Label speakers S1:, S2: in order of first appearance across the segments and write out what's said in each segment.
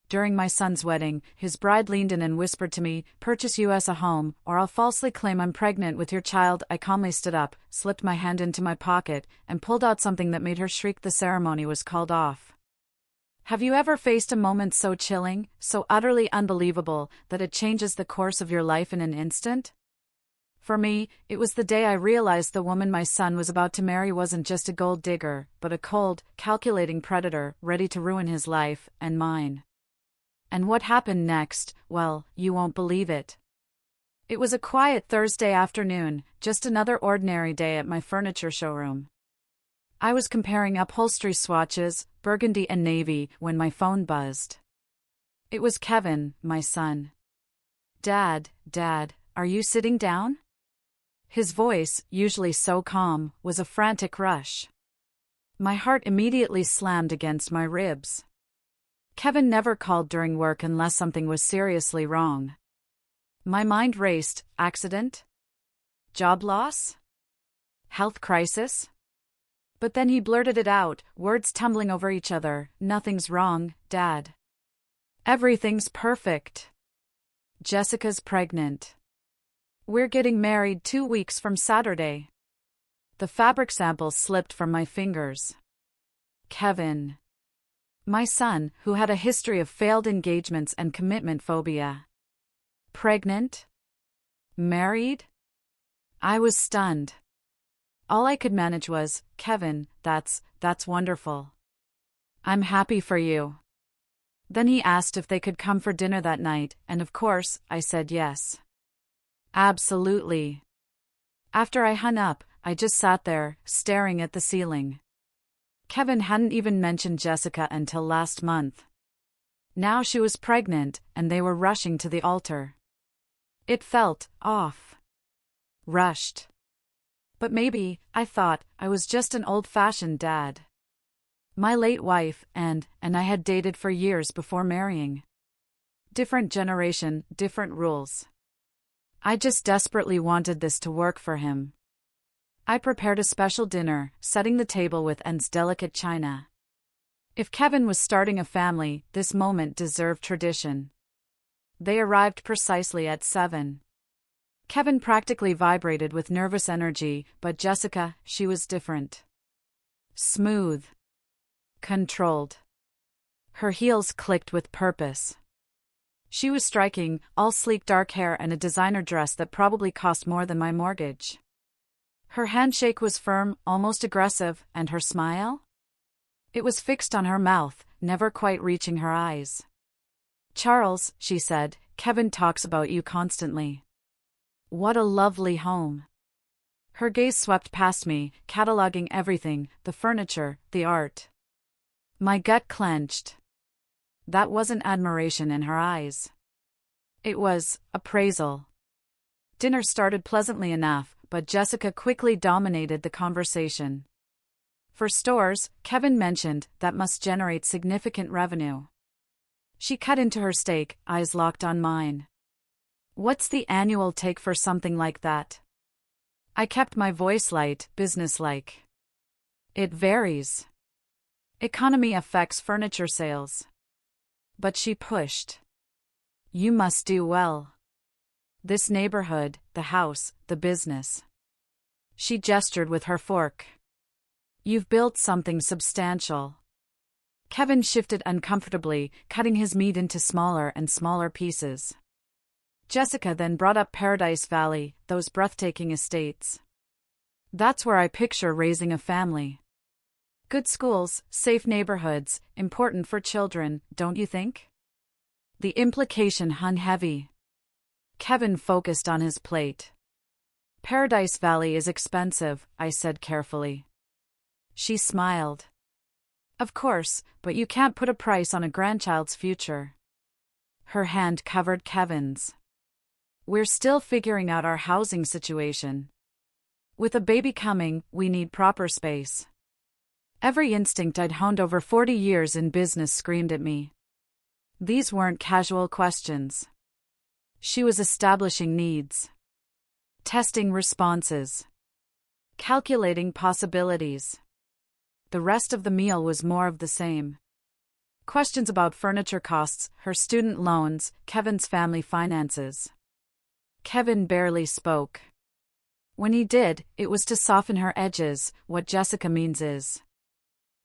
S1: During my son's wedding, his bride leaned in and whispered to me, "Purchase us a home, or I'll falsely claim I'm pregnant with your child." I calmly stood up, slipped my hand into my pocket, and pulled out something that made her shriek. The ceremony was called off. Have you ever faced a moment so chilling, so utterly unbelievable, that it changes the course of your life in an instant? For me, it was the day I realized the woman my son was about to marry wasn't just a gold digger, but a cold, calculating predator, ready to ruin his life, and mine. And what happened next, well, you won't believe it. It was a quiet Thursday afternoon, just another ordinary day at my furniture showroom. I was comparing upholstery swatches, burgundy and navy, when my phone buzzed. It was Kevin, my son. "Dad, are you sitting down?" His voice, usually so calm, was a frantic rush. My heart immediately slammed against my ribs. Kevin never called during work unless something was seriously wrong. My mind raced. Accident? Job loss? Health crisis? But then he blurted it out, words tumbling over each other. "Nothing's wrong, Dad. Everything's perfect. Jessica's pregnant. We're getting married 2 weeks from Saturday." The fabric sample slipped from my fingers. Kevin. My son, who had a history of failed engagements and commitment phobia. Pregnant? Married? I was stunned. All I could manage was, "Kevin, that's wonderful. I'm happy for you." Then he asked if they could come for dinner that night, and of course, I said yes. Absolutely. After I hung up, I just sat there, staring at the ceiling. Kevin hadn't even mentioned Jessica until last month. Now she was pregnant, and they were rushing to the altar. It felt off. Rushed. But maybe, I thought, I was just an old-fashioned dad. My late wife and I had dated for years before marrying. Different generation, different rules. I just desperately wanted this to work for him. I prepared a special dinner, setting the table with Anne's delicate china. If Kevin was starting a family, this moment deserved tradition. They arrived precisely at 7. Kevin practically vibrated with nervous energy, but Jessica, she was different. Smooth. Controlled. Her heels clicked with purpose. She was striking, all sleek dark hair and a designer dress that probably cost more than my mortgage. Her handshake was firm, almost aggressive, and her smile? It was fixed on her mouth, never quite reaching her eyes. "Charles," she said, "Kevin talks about you constantly. What a lovely home." Her gaze swept past me, cataloging everything, the furniture, the art. My gut clenched. That wasn't admiration in her eyes. It was appraisal. Dinner started pleasantly enough, but Jessica quickly dominated the conversation. For stores, Kevin mentioned, that must generate significant revenue. She cut into her steak, eyes locked on mine. "What's the annual take for something like that?" I kept my voice light, businesslike. "It varies. Economy affects furniture sales." But she pushed. "You must do well. This neighborhood, the house, the business." She gestured with her fork. "You've built something substantial." Kevin shifted uncomfortably, cutting his meat into smaller and smaller pieces. Jessica then brought up Paradise Valley, those breathtaking estates. "That's where I picture raising a family. Good schools, safe neighborhoods, important for children, don't you think?" The implication hung heavy. Kevin focused on his plate. "Paradise Valley is expensive," I said carefully. She smiled. "Of course, but you can't put a price on a grandchild's future." Her hand covered Kevin's. "We're still figuring out our housing situation. With a baby coming, we need proper space." Every instinct I'd honed over 40 years in business screamed at me. These weren't casual questions. She was establishing needs. Testing responses. Calculating possibilities. The rest of the meal was more of the same. Questions about furniture costs, her student loans, Kevin's family finances. Kevin barely spoke. When he did, it was to soften her edges. What Jessica means is,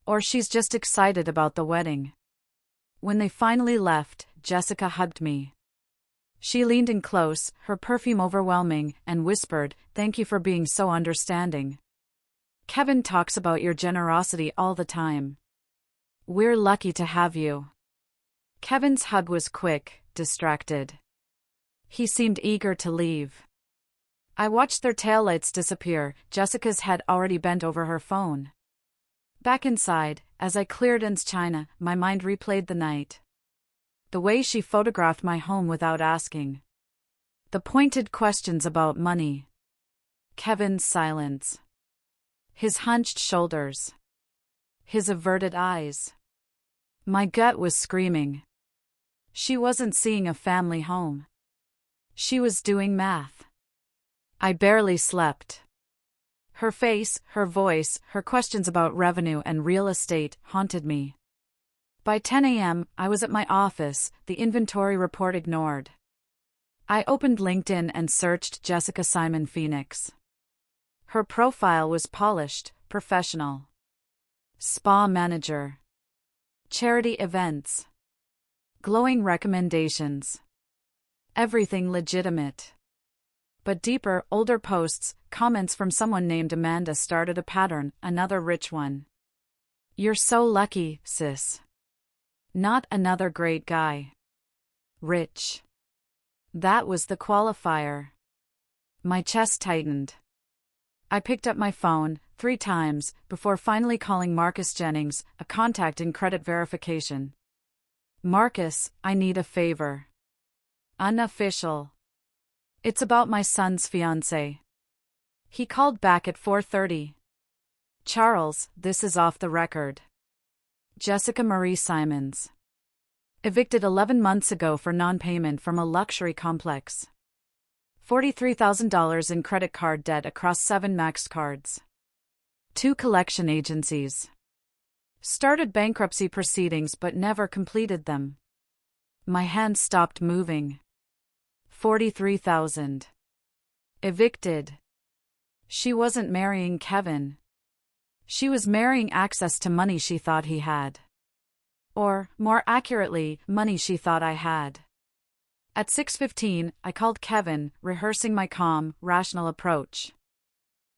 S1: or she's just excited about the wedding. When they finally left, Jessica hugged me. She leaned in close, her perfume overwhelming, and whispered, "Thank you for being so understanding. Kevin talks about your generosity all the time. We're lucky to have you." Kevin's hug was quick, distracted. He seemed eager to leave. I watched their taillights disappear. Jessica's head already bent over her phone. Back inside, as I cleared Anne's china, my mind replayed the night. The way she photographed my home without asking. The pointed questions about money. Kevin's silence. His hunched shoulders. His averted eyes. My gut was screaming. She wasn't seeing a family home. She was doing math. I barely slept. Her face, her voice, her questions about revenue and real estate haunted me. By 10 a.m., I was at my office, the inventory report ignored. I opened LinkedIn and searched Jessica Simon Phoenix. Her profile was polished, professional. Spa manager. Charity events. Glowing recommendations. Everything legitimate. But deeper, older posts, comments from someone named Amanda started a pattern, another rich one. "You're so lucky, sis." Not another great guy. Rich. That was the qualifier. My chest tightened. I picked up my phone 3 times before finally calling Marcus Jennings, a contact in credit verification. "Marcus, I need a favor." Unofficial. "It's about my son's fiancée." He called back at 4:30. "Charles, this is off the record. Jessica Marie Simons. Evicted 11 months ago for non-payment from a luxury complex. $43,000 in credit card debt across 7 Max cards. 2 collection agencies. Started bankruptcy proceedings but never completed them." My hand stopped moving. 43,000. Evicted. She wasn't marrying Kevin. She was marrying access to money she thought he had. Or, more accurately, money she thought I had. At 6:15, I called Kevin, rehearsing my calm, rational approach.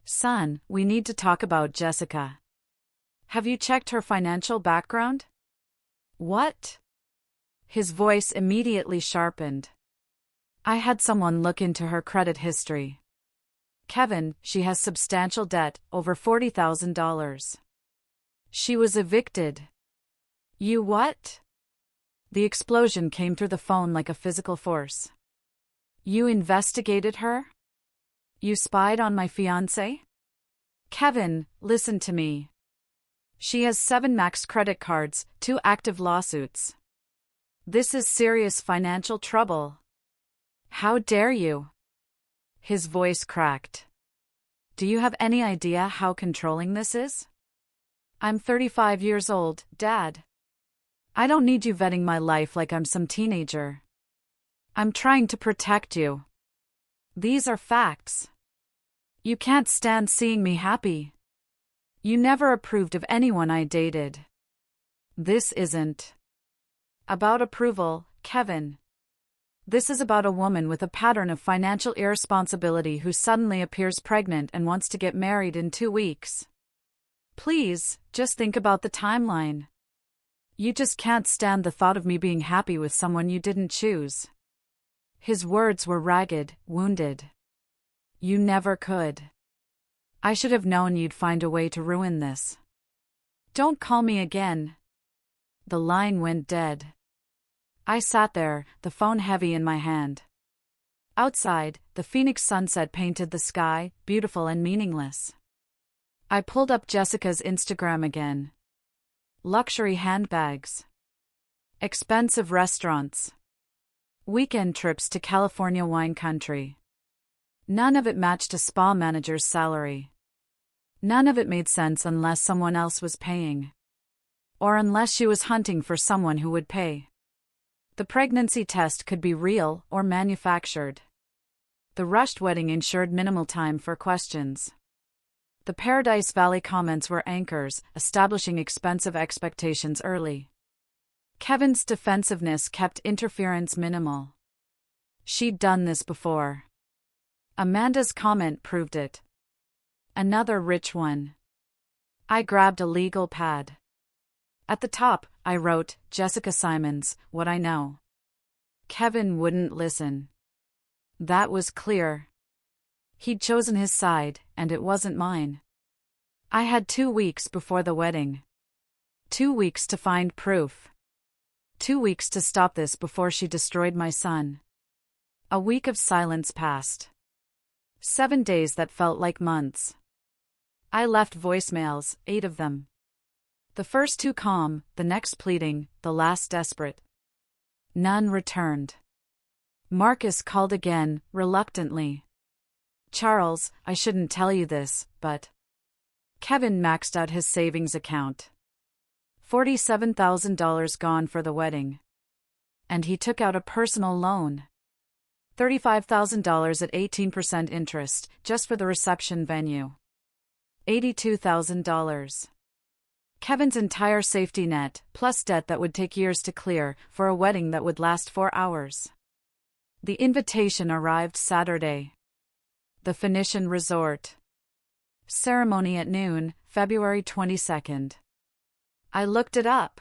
S1: "Son, we need to talk about Jessica. Have you checked her financial background?" "What?" His voice immediately sharpened. "I had someone look into her credit history. Kevin, she has substantial debt, over $40,000. She was evicted." "You what?" The explosion came through the phone like a physical force. "You investigated her? You spied on my fiancé?" "Kevin, listen to me. She has 7 Max credit cards, 2 active lawsuits. This is serious financial trouble. How dare you?" His voice cracked. "Do you have any idea how controlling this is? I'm 35 years old, Dad. I don't need you vetting my life like I'm some teenager. I'm trying to protect you. These are facts. You can't stand seeing me happy. You never approved of anyone I dated. This isn't about approval, Kevin. This is about a woman with a pattern of financial irresponsibility who suddenly appears pregnant and wants to get married in 2 weeks. Please, just think about the timeline. You just can't stand the thought of me being happy with someone you didn't choose." His words were ragged, wounded. "You never could. I should have known you'd find a way to ruin this. Don't call me again." The line went dead. I sat there, the phone heavy in my hand. Outside, the Phoenix sunset painted the sky, beautiful and meaningless. I pulled up Jessica's Instagram again. Luxury handbags. Expensive restaurants. Weekend trips to California wine country. None of it matched a spa manager's salary. None of it made sense unless someone else was paying. Or unless she was hunting for someone who would pay. The pregnancy test could be real or manufactured. The rushed wedding ensured minimal time for questions. The Paradise Valley comments were anchors, establishing expensive expectations early. Kevin's defensiveness kept interference minimal. She'd done this before. Amanda's comment proved it. Another rich one. I grabbed a legal pad. At the top, I wrote, Jessica Simons, what I know. Kevin wouldn't listen. That was clear. He'd chosen his side, and it wasn't mine. I had 2 weeks before the wedding. 2 weeks to find proof. 2 weeks to stop this before she destroyed my son. A week of silence passed. 7 days that felt like months. I left voicemails, 8 of them. The first 2 calm, the next pleading, the last desperate. None returned. Marcus called again, reluctantly. Charles, I shouldn't tell you this, but... Kevin maxed out his savings account. $47,000 gone for the wedding. And he took out a personal loan. $35,000 at 18% interest, just for the reception venue. $82,000. Kevin's entire safety net, plus debt that would take years to clear, for a wedding that would last 4 hours. The invitation arrived Saturday. The Phoenician Resort. Ceremony at noon, February 22nd. I looked it up.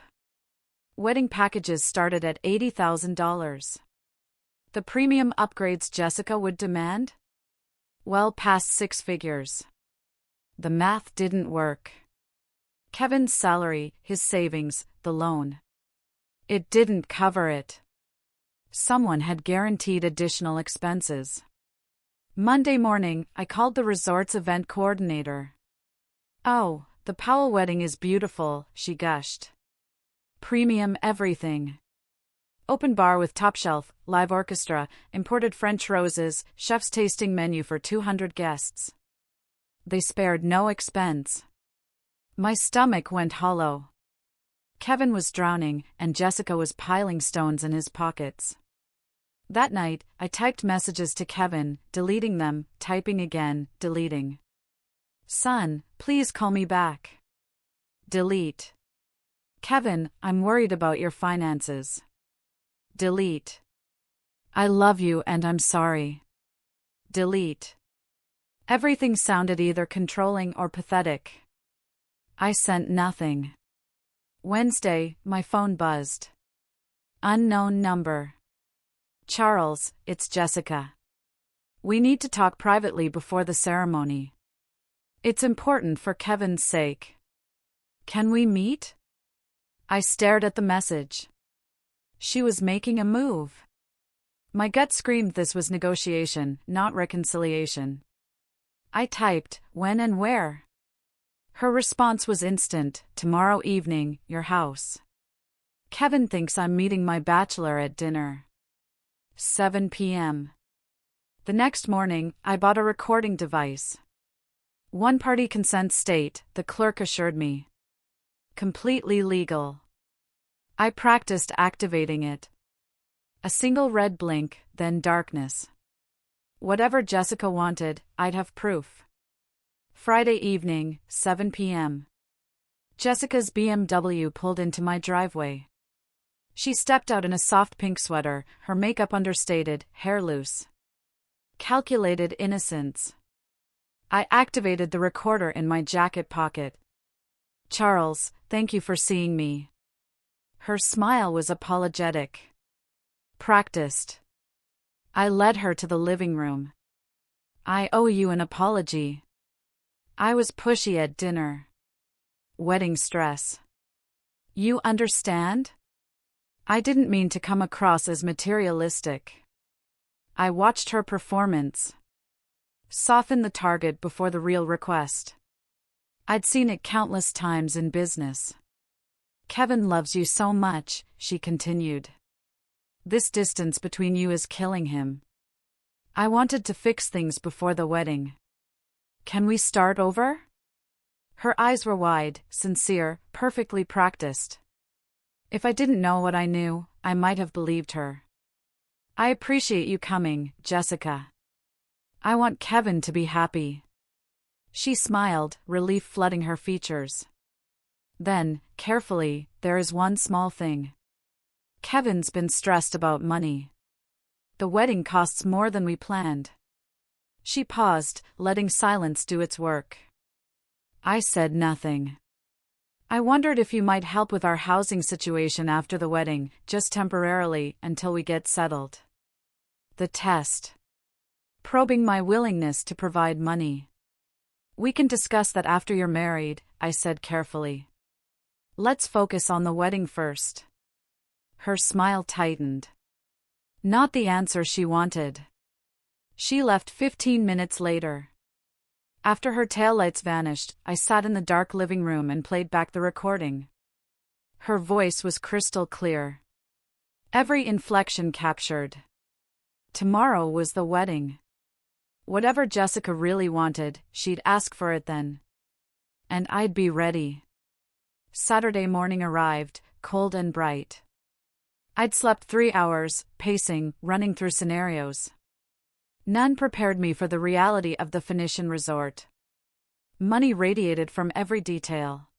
S1: Wedding packages started at $80,000. The premium upgrades Jessica would demand? Well past 6 figures. The math didn't work. Kevin's salary, his savings, the loan. It didn't cover it. Someone had guaranteed additional expenses. Monday morning, I called the resort's event coordinator. Oh, the Powell wedding is beautiful, she gushed. Premium everything. Open bar with top shelf, live orchestra, imported French roses, chef's tasting menu for 200 guests. They spared no expense. My stomach went hollow. Kevin was drowning, and Jessica was piling stones in his pockets. That night, I typed messages to Kevin, deleting them, typing again, deleting. Son, please call me back. Delete. Kevin, I'm worried about your finances. Delete. I love you and I'm sorry. Delete. Everything sounded either controlling or pathetic. I sent nothing. Wednesday, my phone buzzed. Unknown number. Charles, it's Jessica. We need to talk privately before the ceremony. It's important for Kevin's sake. Can we meet? I stared at the message. She was making a move. My gut screamed this was negotiation, not reconciliation. I typed, when and where? Her response was instant, tomorrow evening, your house. Kevin thinks I'm meeting my bachelor at dinner. 7 p.m. The next morning, I bought a recording device. One-party consent state, the clerk assured me. Completely legal. I practiced activating it. A single red blink, then darkness. Whatever Jessica wanted, I'd have proof. Friday evening, 7 p.m. Jessica's BMW pulled into my driveway. She stepped out in a soft pink sweater, her makeup understated, hair loose. Calculated innocence. I activated the recorder in my jacket pocket. Charles, thank you for seeing me. Her smile was apologetic. Practiced. I led her to the living room. I owe you an apology. I was pushy at dinner. Wedding stress. You understand? I didn't mean to come across as materialistic. I watched her performance. Soften the target before the real request. I'd seen it countless times in business. Kevin loves you so much, she continued. This distance between you is killing him. I wanted to fix things before the wedding. Can we start over? Her eyes were wide, sincere, perfectly practiced. If I didn't know what I knew, I might have believed her. I appreciate you coming, Jessica. I want Kevin to be happy. She smiled, relief flooding her features. Then, carefully, there is one small thing. Kevin's been stressed about money. The wedding costs more than we planned. She paused, letting silence do its work. I said nothing. I wondered if you might help with our housing situation after the wedding, just temporarily, until we get settled. The test. Probing my willingness to provide money. We can discuss that after you're married, I said carefully. Let's focus on the wedding first. Her smile tightened. Not the answer she wanted. She left 15 minutes later. After her taillights vanished, I sat in the dark living room and played back the recording. Her voice was crystal clear. Every inflection captured. Tomorrow was the wedding. Whatever Jessica really wanted, she'd ask for it then. And I'd be ready. Saturday morning arrived, cold and bright. I'd slept 3 hours, pacing, running through scenarios. None prepared me for the reality of the Phoenician resort. Money radiated from every detail.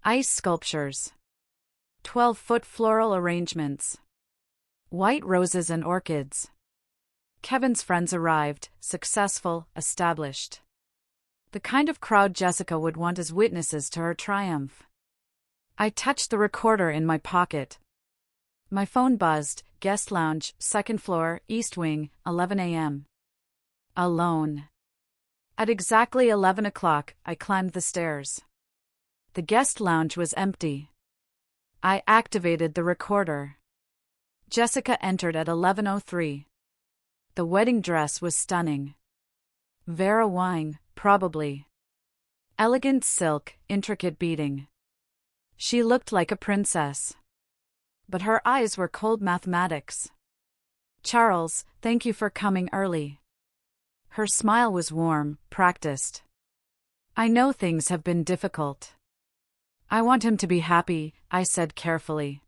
S1: Ice sculptures. 12-foot floral arrangements. White roses and orchids. Kevin's friends arrived, successful, established. The kind of crowd Jessica would want as witnesses to her triumph. I touched the recorder in my pocket. My phone buzzed. Guest lounge, 2nd floor, East Wing, 11 a.m. Alone. At exactly 11 o'clock, I climbed the stairs. The guest lounge was empty. I activated the recorder. Jessica entered at 11:03. The wedding dress was stunning. Vera Wang, probably. Elegant silk, intricate beading. She looked like a princess. But her eyes were cold mathematics. Charles, thank you for coming early. Her smile was warm, practiced. I know things have been difficult. I want him to be happy, I said carefully.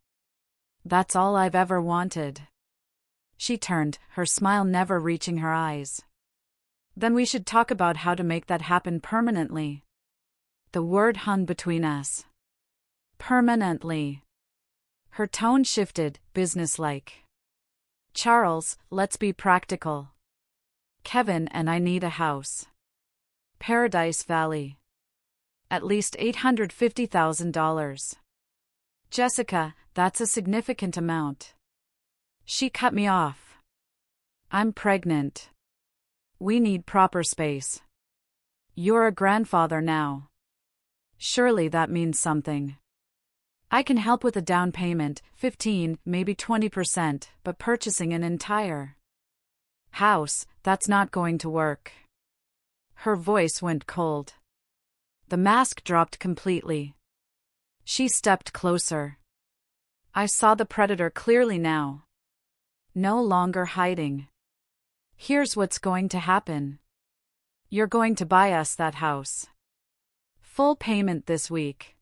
S1: That's all I've ever wanted. She turned, her smile never reaching her eyes. Then we should talk about how to make that happen permanently. The word hung between us. Permanently. Her tone shifted, businesslike. Charles, let's be practical. Kevin and I need a house. Paradise Valley. At least $850,000. Jessica, that's a significant amount. She cut me off. I'm pregnant. We need proper space. You're a grandfather now. Surely that means something. I can help with a down payment, 15, maybe 20%, but purchasing an entire house, that's not going to work. Her voice went cold. The mask dropped completely. She stepped closer. I saw the predator clearly now. No longer hiding. Here's what's going to happen. You're going to buy us that house. Full payment this week.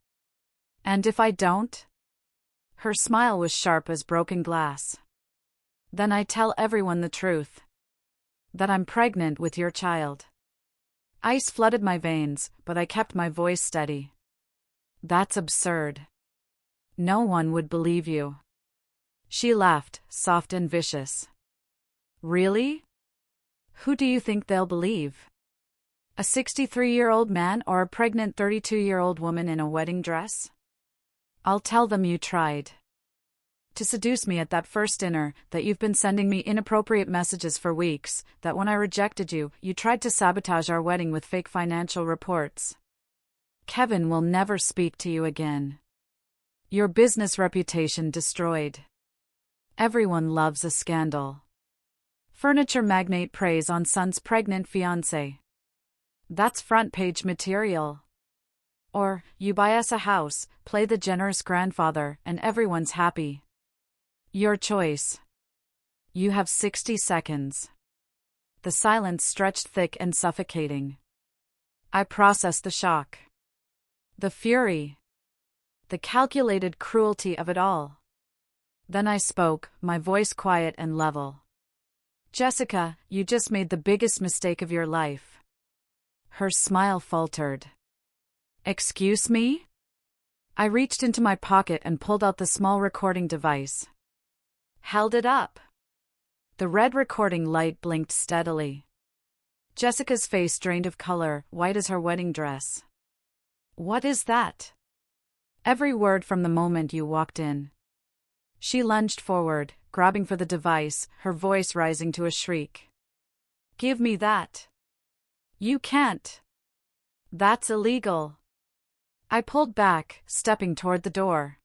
S1: And if I don't? Her smile was sharp as broken glass. Then I tell everyone the truth. That I'm pregnant with your child. Ice flooded my veins, but I kept my voice steady. That's absurd. No one would believe you. She laughed, soft and vicious. Really? Who do you think they'll believe? A 63-year-old man or a pregnant 32-year-old woman in a wedding dress? I'll tell them you tried to seduce me at that first dinner, that you've been sending me inappropriate messages for weeks, that when I rejected you, you tried to sabotage our wedding with fake financial reports. Kevin will never speak to you again. Your business reputation destroyed. Everyone loves a scandal. Furniture magnate preys on son's pregnant fiancé. That's front-page material. Or, you buy us a house, play the generous grandfather, and everyone's happy. Your choice. You have 60 seconds. The silence stretched thick and suffocating. I processed the shock. The fury. The calculated cruelty of it all. Then I spoke, my voice quiet and level. Jessica, you just made the biggest mistake of your life. Her smile faltered. Excuse me? I reached into my pocket and pulled out the small recording device. Held it up. The red recording light blinked steadily. Jessica's face drained of color, white as her wedding dress. What is that? Every word from the moment you walked in. She lunged forward, grabbing for the device, her voice rising to a shriek. Give me that. You can't. That's illegal. I pulled back, stepping toward the door.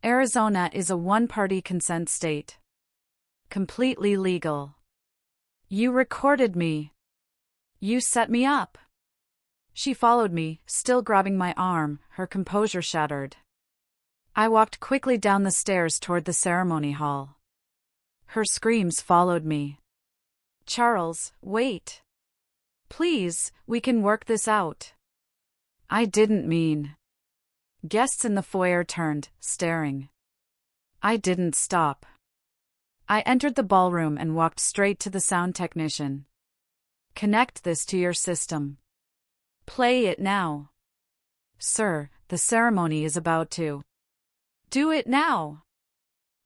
S1: Arizona is a one-party consent state. Completely legal. You recorded me. You set me up. She followed me, still grabbing my arm, her composure shattered. I walked quickly down the stairs toward the ceremony hall. Her screams followed me. Charles, wait. Please, we can work this out. I didn't mean. Guests in the foyer turned, staring. I didn't stop. I entered the ballroom and walked straight to the sound technician. Connect this to your system. Play it now. Sir, the ceremony is about to. Do it now.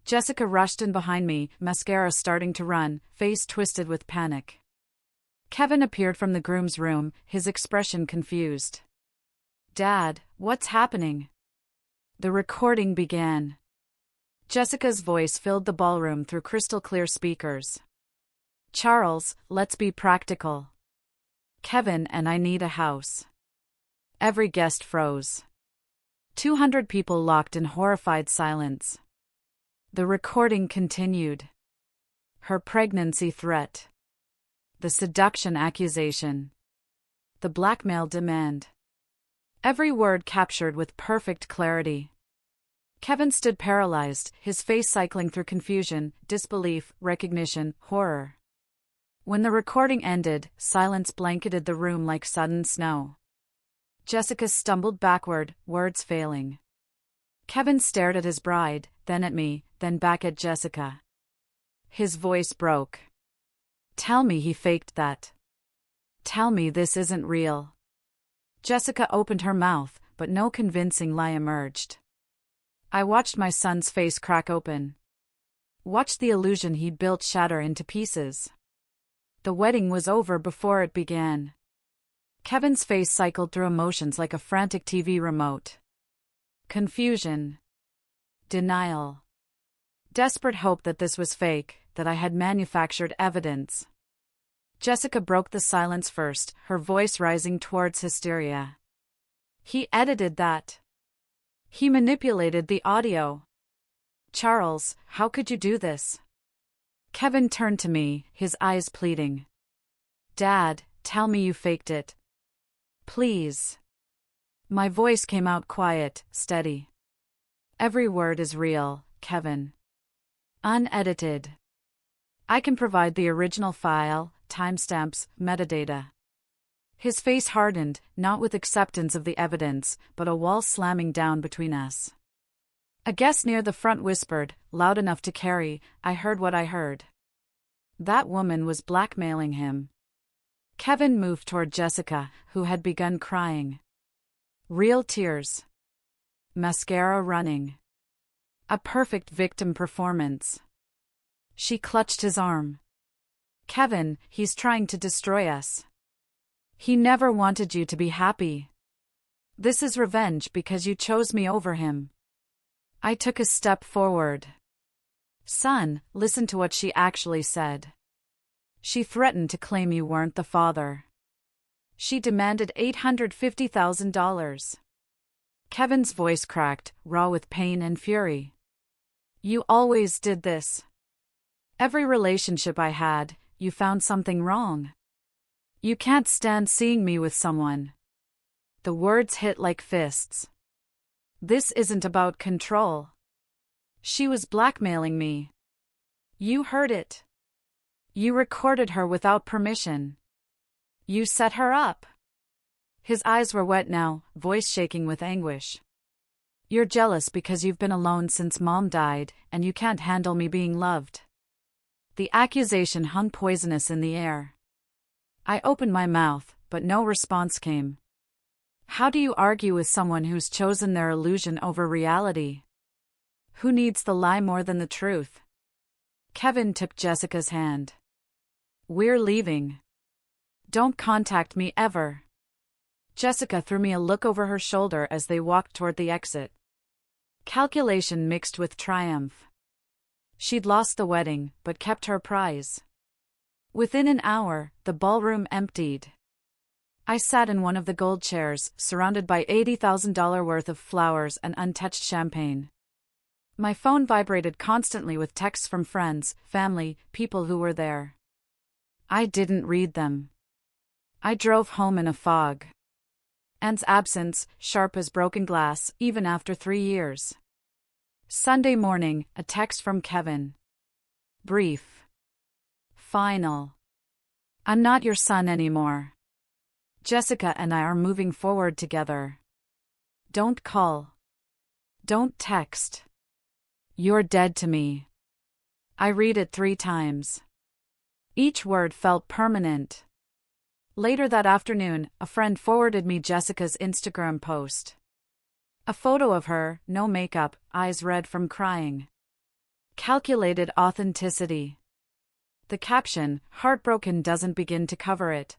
S1: Jessica rushed in behind me, mascara starting to run, face twisted with panic. Kevin appeared from the groom's room, his expression confused. Dad, what's happening? The recording began. Jessica's voice filled the ballroom through crystal-clear speakers. Charles, let's be practical. Kevin and I need a house. Every guest froze. 200 people locked in horrified silence. The recording continued. Her pregnancy threat. The seduction accusation. The blackmail demand. Every word captured with perfect clarity. Kevin stood paralyzed, his face cycling through confusion, disbelief, recognition, horror. When the recording ended, silence blanketed the room like sudden snow. Jessica stumbled backward, words failing. Kevin stared at his bride, then at me, then back at Jessica. His voice broke. Tell me he faked that. Tell me this isn't real. Jessica opened her mouth, but no convincing lie emerged. I watched my son's face crack open. Watched the illusion he'd built shatter into pieces. The wedding was over before it began. Kevin's face cycled through emotions like a frantic TV remote. Confusion. Denial. Desperate hope that this was fake, that I had manufactured evidence. Jessica broke the silence first, her voice rising towards hysteria. He edited that. He manipulated the audio. Charles, how could you do this? Kevin turned to me, his eyes pleading. Dad, tell me you faked it. Please. My voice came out quiet, steady. Every word is real, Kevin. Unedited. I can provide the original file, timestamps, metadata. His face hardened, not with acceptance of the evidence, but a wall slamming down between us. A guest near the front whispered, loud enough to carry, I heard what I heard. That woman was blackmailing him. Kevin moved toward Jessica, who had begun crying. Real tears. Mascara running. A perfect victim performance. She clutched his arm. Kevin, he's trying to destroy us. He never wanted you to be happy. This is revenge because you chose me over him. I took a step forward. Son, listen to what she actually said. She threatened to claim you weren't the father. She demanded $850,000. Kevin's voice cracked, raw with pain and fury. You always did this. Every relationship I had, you found something wrong. You can't stand seeing me with someone. The words hit like fists. This isn't about control. She was blackmailing me. You heard it. You recorded her without permission. You set her up. His eyes were wet now, voice shaking with anguish. You're jealous because you've been alone since Mom died, and you can't handle me being loved. The accusation hung poisonous in the air. I opened my mouth, but no response came. How do you argue with someone who's chosen their illusion over reality? Who needs the lie more than the truth? Kevin took Jessica's hand. We're leaving. Don't contact me ever. Jessica threw me a look over her shoulder as they walked toward the exit. Calculation mixed with triumph. She'd lost the wedding, but kept her prize. Within an hour, the ballroom emptied. I sat in one of the gold chairs, surrounded by $80,000 worth of flowers and untouched champagne. My phone vibrated constantly with texts from friends, family, people who were there. I didn't read them. I drove home in a fog. Anne's absence, sharp as broken glass, even after 3 years. Sunday morning, a text from Kevin. Brief. Final. I'm not your son anymore. Jessica and I are moving forward together. Don't call. Don't text. You're dead to me. I read it 3 times. Each word felt permanent. Later that afternoon, a friend forwarded me Jessica's Instagram post. A photo of her, no makeup, eyes red from crying. Calculated authenticity. The caption, heartbroken, doesn't begin to cover it.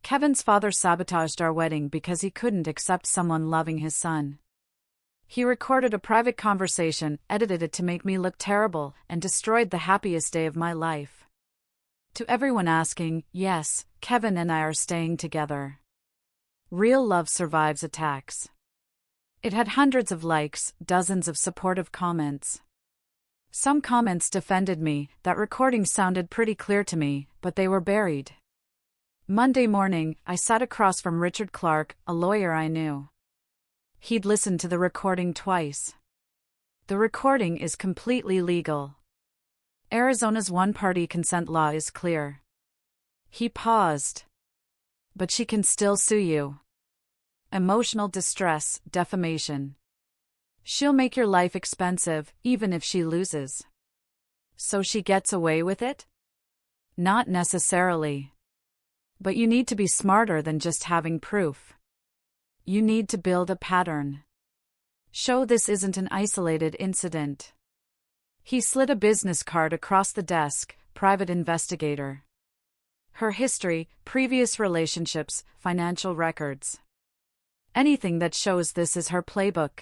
S1: Kevin's father sabotaged our wedding because he couldn't accept someone loving his son. He recorded a private conversation, edited it to make me look terrible, and destroyed the happiest day of my life. To everyone asking, yes, Kevin and I are staying together. Real love survives attacks. It had hundreds of likes, dozens of supportive comments. Some comments defended me, that recording sounded pretty clear to me, but they were buried. Monday morning, I sat across from Richard Clark, a lawyer I knew. He'd listened to the recording twice. The recording is completely legal. Arizona's one-party consent law is clear. He paused. But she can still sue you. Emotional distress, defamation. She'll make your life expensive, even if she loses. So she gets away with it? Not necessarily. But you need to be smarter than just having proof. You need to build a pattern. Show this isn't an isolated incident. He slid a business card across the desk, private investigator. Her history, previous relationships, financial records. Anything that shows this is her playbook.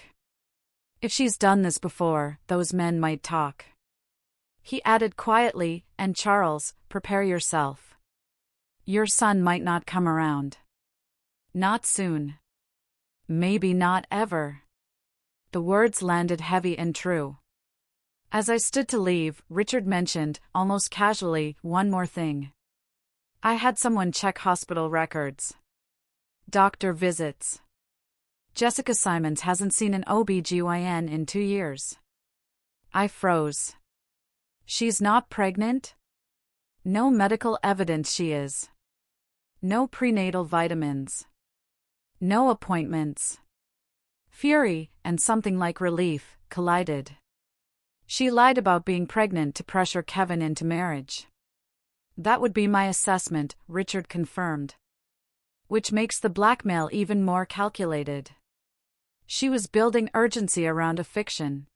S1: If she's done this before, those men might talk. He added quietly, and Charles, prepare yourself. Your son might not come around. Not soon. Maybe not ever. The words landed heavy and true. As I stood to leave, Richard mentioned, almost casually, one more thing. I had someone check hospital records. Doctor visits. Jessica Simons hasn't seen an OB/GYN in 2 years. I froze. She's not pregnant? No medical evidence she is. No prenatal vitamins. No appointments. Fury, and something like relief, collided. She lied about being pregnant to pressure Kevin into marriage. That would be my assessment, Richard confirmed. Which makes the blackmail even more calculated. She was building urgency around a fiction.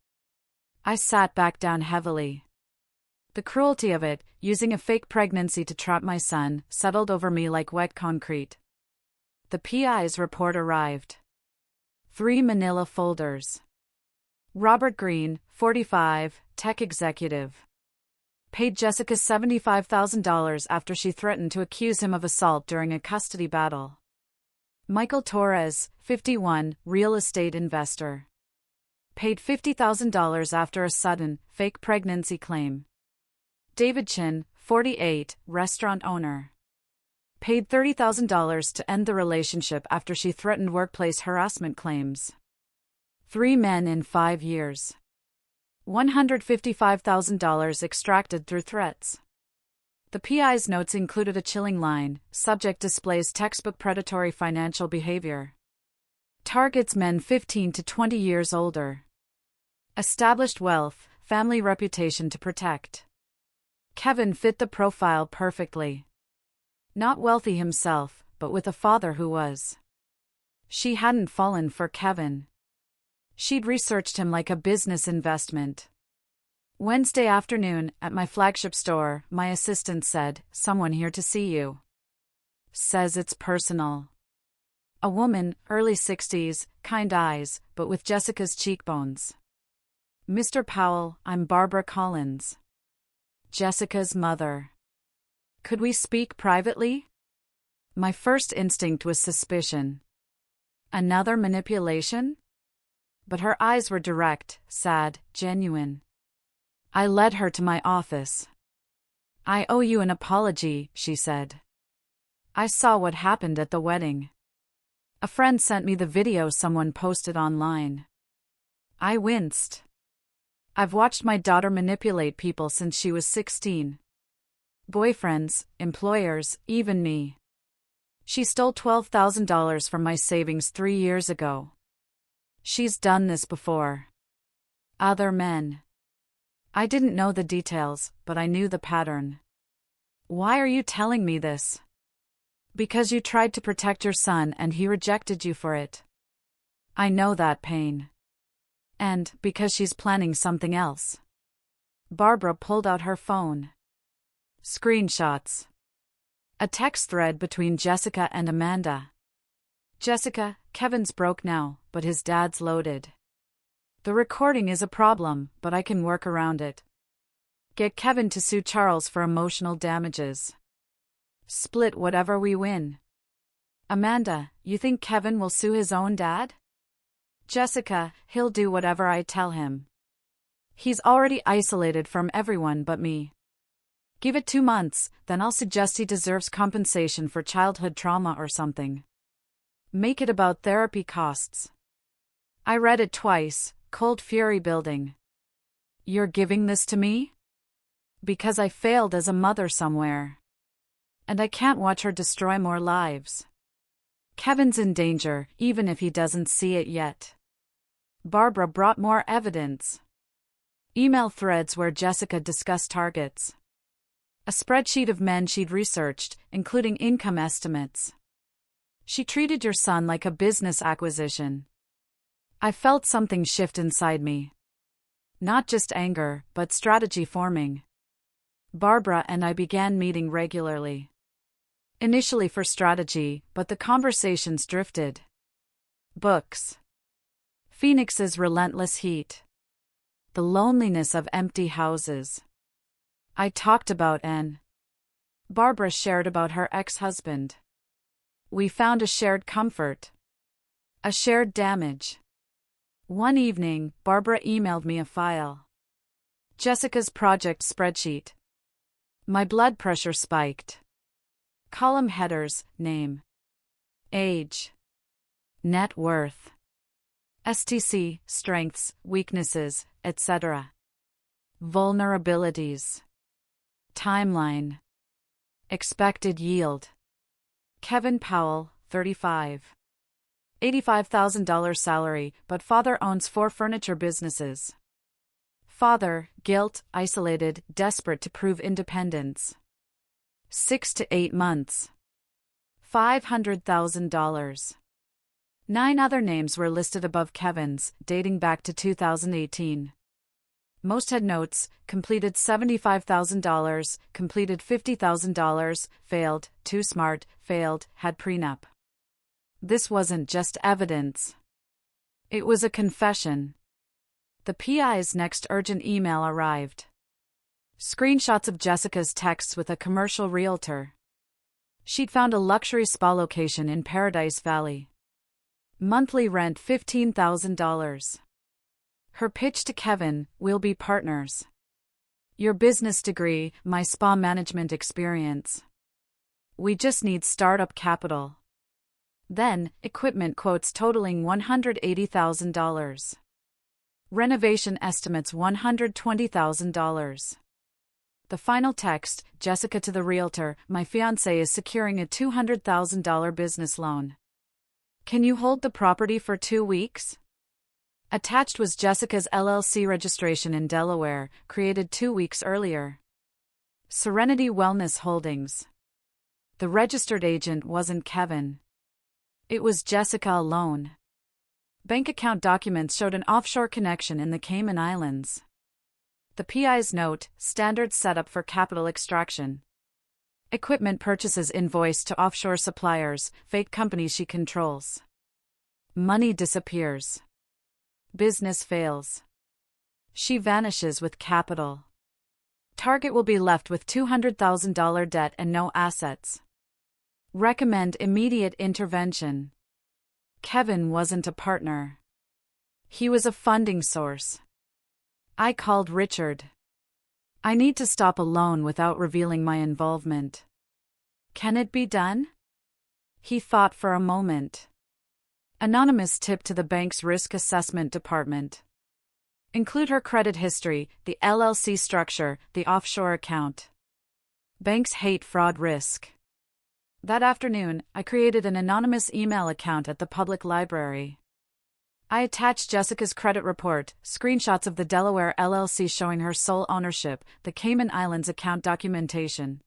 S1: I sat back down heavily. The cruelty of it, using a fake pregnancy to trap my son, settled over me like wet concrete. The PI's report arrived. 3 manila folders. Robert Green, 45, tech executive. Paid Jessica $75,000 after she threatened to accuse him of assault during a custody battle. Michael Torres, 51, real estate investor. Paid $50,000 after a sudden, fake pregnancy claim. David Chin, 48, restaurant owner. Paid $30,000 to end the relationship after she threatened workplace harassment claims. 3 men in 5 years. $155,000 extracted through threats. The PI's notes included a chilling line: subject displays textbook predatory financial behavior. Targets men 15 to 20 years older. Established wealth, family reputation to protect. Kevin fit the profile perfectly. Not wealthy himself, but with a father who was. She hadn't fallen for Kevin. She'd researched him like a business investment. Wednesday afternoon, at my flagship store, my assistant said, "Someone here to see you. Says it's personal." A woman, early 60s, kind eyes, but with Jessica's cheekbones. "Mr. Powell, I'm Barbara Collins. Jessica's mother. Could we speak privately?" My first instinct was suspicion. Another manipulation? But her eyes were direct, sad, genuine. I led her to my office. "I owe you an apology," she said. "I saw what happened at the wedding. A friend sent me the video someone posted online." I winced. I've watched my daughter manipulate people since she was 16. Boyfriends, employers, even me. She stole $12,000 from my savings 3 years ago. She's done this before. Other men. I didn't know the details, but I knew the pattern. "Why are you telling me this?" "Because you tried to protect your son and he rejected you for it. I know that pain. And because she's planning something else." Barbara pulled out her phone. Screenshots. A text thread between Jessica and Amanda. "Jessica, Kevin's broke now, but his dad's loaded. The recording is a problem, but I can work around it. Get Kevin to sue Charles for emotional damages. Split whatever we win." "Amanda, you think Kevin will sue his own dad?" "Jessica, he'll do whatever I tell him. He's already isolated from everyone but me. Give it 2 months, then I'll suggest he deserves compensation for childhood trauma or something. Make it about therapy costs." I read it twice, cold fury building. "You're giving this to me?" "Because I failed as a mother somewhere. And I can't watch her destroy more lives. Kevin's in danger, even if he doesn't see it yet." Barbara brought more evidence. Email threads where Jessica discussed targets. A spreadsheet of men she'd researched, including income estimates. "She treated your son like a business acquisition." I felt something shift inside me. Not just anger, but strategy forming. Barbara and I began meeting regularly. Initially for strategy, but the conversations drifted. Books. Phoenix's relentless heat. The loneliness of empty houses. I talked about N. Barbara shared about her ex-husband. We found a shared comfort. A shared damage. One evening, Barbara emailed me a file. Jessica's project spreadsheet. My blood pressure spiked. Column headers: name, age, net worth, STC, strengths, weaknesses, etc. Vulnerabilities. Timeline. Expected yield. Kevin Powell, 35. $85,000 salary, but father owns 4 furniture businesses. Father, guilt, isolated, desperate to prove independence. 6 to 8 months. $500,000. 9 other names were listed above Kevin's, dating back to 2018. Most had notes: completed $75,000, completed $50,000, failed, too smart, failed, had prenup. This wasn't just evidence. It was a confession. The PI's next urgent email arrived. Screenshots of Jessica's texts with a commercial realtor. She'd found a luxury spa location in Paradise Valley. Monthly rent $15,000. Her pitch to Kevin: "We'll be partners. Your business degree, my spa management experience. We just need startup capital." Then, equipment quotes totaling $180,000. Renovation estimates $120,000. The final text, Jessica to the realtor, my fiancé is securing a $200,000 business loan. Can you hold the property for 2 weeks? Attached was Jessica's LLC registration in Delaware, created 2 weeks earlier. Serenity Wellness Holdings. The registered agent wasn't Kevin. It was Jessica alone. Bank account documents showed an offshore connection in the Cayman Islands. The PI's note, standard setup for capital extraction. Equipment purchases invoiced to offshore suppliers, fake companies she controls. Money disappears. Business fails. She vanishes with capital. Target will be left with $200,000 debt and no assets. Recommend immediate intervention. Kevin wasn't a partner. He was a funding source. I called Richard. I need to stop a loan without revealing my involvement. Can it be done? He thought for a moment. Anonymous tip to the bank's risk assessment department. Include her credit history, the LLC structure, the offshore account. Banks hate fraud risk. That afternoon, I created an anonymous email account at the public library. I attached Jessica's credit report, screenshots of the Delaware LLC showing her sole ownership, the Cayman Islands account documentation.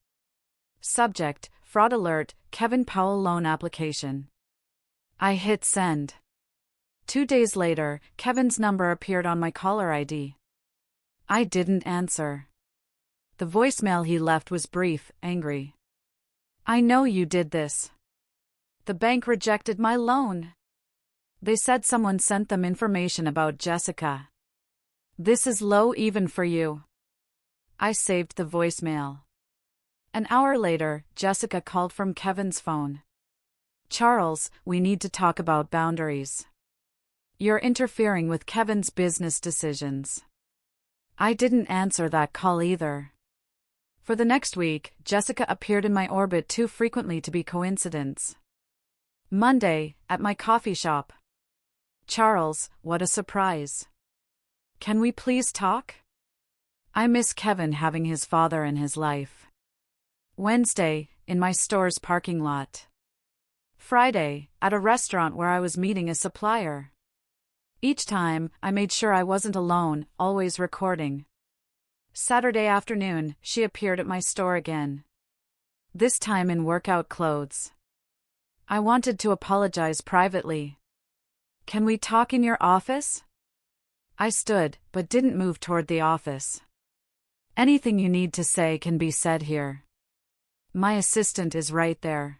S1: Subject, fraud alert, Kevin Powell loan application. I hit send. 2 days later, Kevin's number appeared on my caller ID. I didn't answer. The voicemail he left was brief, angry. I know you did this. The bank rejected my loan. They said someone sent them information about Jessica. This is low even for you. I saved the voicemail. An hour later, Jessica called from Kevin's phone. Charles, we need to talk about boundaries. You're interfering with Kevin's business decisions. I didn't answer that call either. For the next week, Jessica appeared in my orbit too frequently to be coincidence. Monday, at my coffee shop. Charles, what a surprise. Can we please talk? I miss Kevin having his father in his life. Wednesday, in my store's parking lot. Friday, at a restaurant where I was meeting a supplier. Each time, I made sure I wasn't alone, always recording. Saturday afternoon, she appeared at my store again. This time in workout clothes. I wanted to apologize privately. Can we talk in your office? I stood, but didn't move toward the office. Anything you need to say can be said here. My assistant is right there.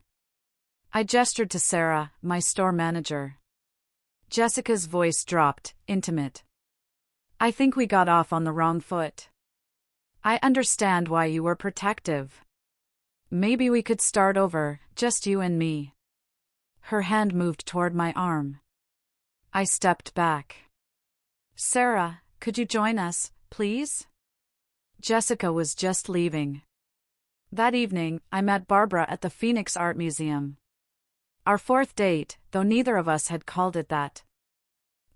S1: I gestured to Sarah, my store manager. Jessica's voice dropped, intimate. I think we got off on the wrong foot. I understand why you were protective. Maybe we could start over, just you and me. Her hand moved toward my arm. I stepped back. Sarah, could you join us, please? Jessica was just leaving. That evening, I met Barbara at the Phoenix Art Museum. Our fourth date, though neither of us had called it that.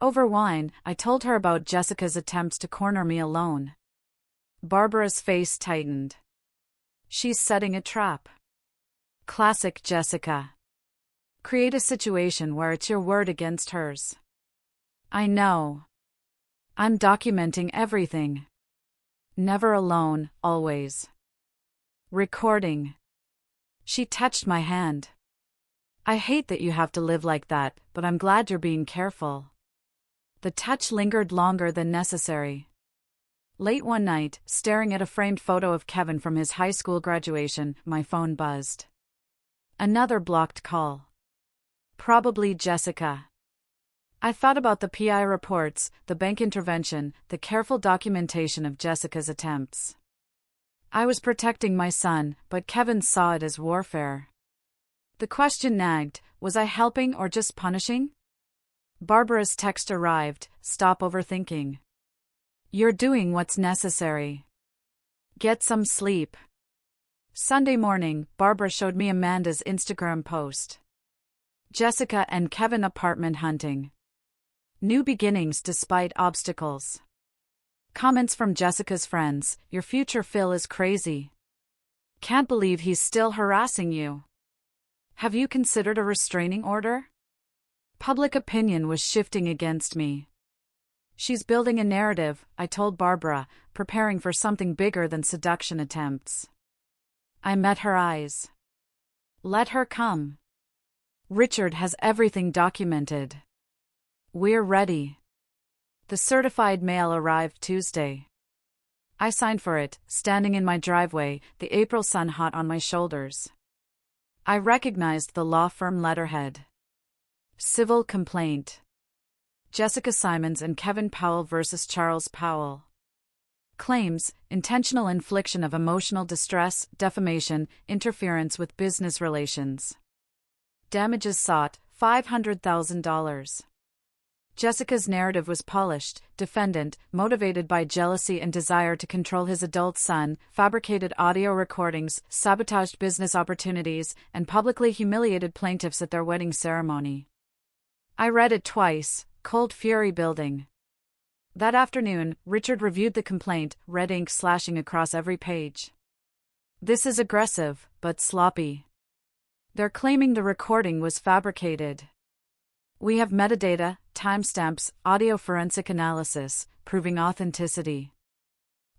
S1: Over wine, I told her about Jessica's attempts to corner me alone. Barbara's face tightened. She's setting a trap. Classic Jessica. Create a situation where it's your word against hers. I know. I'm documenting everything. Never alone, always. Recording. She touched my hand. I hate that you have to live like that, but I'm glad you're being careful. The touch lingered longer than necessary. Late one night, staring at a framed photo of Kevin from his high school graduation, my phone buzzed. Another blocked call. Probably Jessica. I thought about the PI reports, the bank intervention, the careful documentation of Jessica's attempts. I was protecting my son, but Kevin saw it as warfare. The question nagged, was I helping or just punishing? Barbara's text arrived, stop overthinking. You're doing what's necessary. Get some sleep. Sunday morning, Barbara showed me Amanda's Instagram post. Jessica and Kevin apartment hunting. New beginnings despite obstacles. Comments from Jessica's friends, your future Phil is crazy. Can't believe he's still harassing you. Have you considered a restraining order? Public opinion was shifting against me. She's building a narrative, I told Barbara, preparing for something bigger than seduction attempts. I met her eyes. Let her come. Richard has everything documented. We're ready. The certified mail arrived Tuesday. I signed for it, standing in my driveway, the April sun hot on my shoulders. I recognized the law firm letterhead. Civil complaint. Jessica Simons and Kevin Powell versus Charles Powell. Claims: intentional infliction of emotional distress, defamation, interference with business relations. Damages sought, $500,000. Jessica's narrative was polished. Defendant, motivated by jealousy and desire to control his adult son, fabricated audio recordings, sabotaged business opportunities, and publicly humiliated plaintiffs at their wedding ceremony. I read it twice, cold fury building. That afternoon, Richard reviewed the complaint, red ink slashing across every page. This is aggressive, but sloppy. They're claiming the recording was fabricated. We have metadata, timestamps, audio forensic analysis, proving authenticity.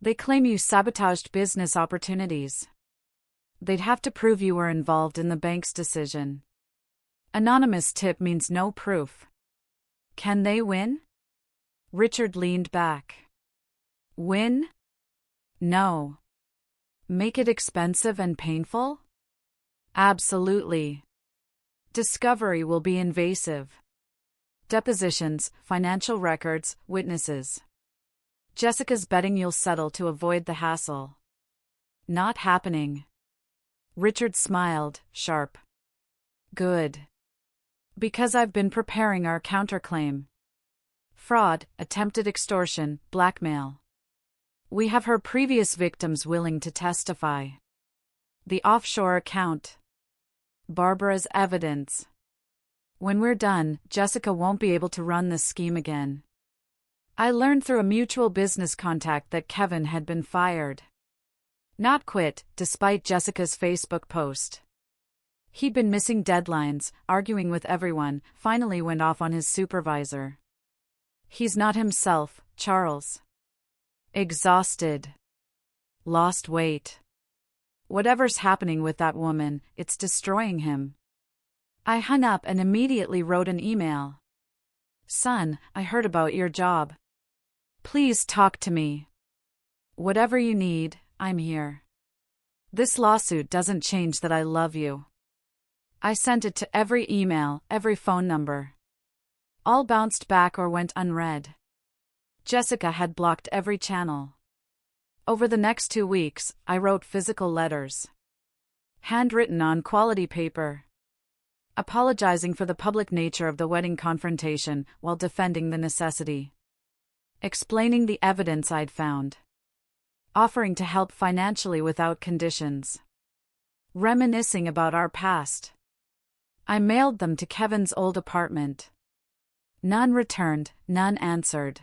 S1: They claim you sabotaged business opportunities. They'd have to prove you were involved in the bank's decision. Anonymous tip means no proof. Can they win? Richard leaned back. Win? No. Make it expensive and painful? Absolutely. Discovery will be invasive. Depositions, financial records, witnesses. Jessica's betting you'll settle to avoid the hassle. Not happening. Richard smiled, sharp. Good. Because I've been preparing our counterclaim. Fraud, attempted extortion, blackmail. We have her previous victims willing to testify. The offshore account. Barbara's evidence. When we're done, Jessica won't be able to run this scheme again. I learned through a mutual business contact that Kevin had been fired. Not quit, despite Jessica's Facebook post. He'd been missing deadlines, arguing with everyone, finally went off on his supervisor. He's not himself, Charles. Exhausted. Lost weight. Whatever's happening with that woman, it's destroying him. I hung up and immediately wrote an email. Son, I heard about your job. Please talk to me. Whatever you need, I'm here. This lawsuit doesn't change that I love you. I sent it to every email, every phone number. All bounced back or went unread. Jessica had blocked every channel. Over the next 2 weeks, I wrote physical letters. Handwritten on quality paper. Apologizing for the public nature of the wedding confrontation while defending the necessity. Explaining the evidence I'd found. Offering to help financially without conditions. Reminiscing about our past. I mailed them to Kevin's old apartment. None returned, none answered.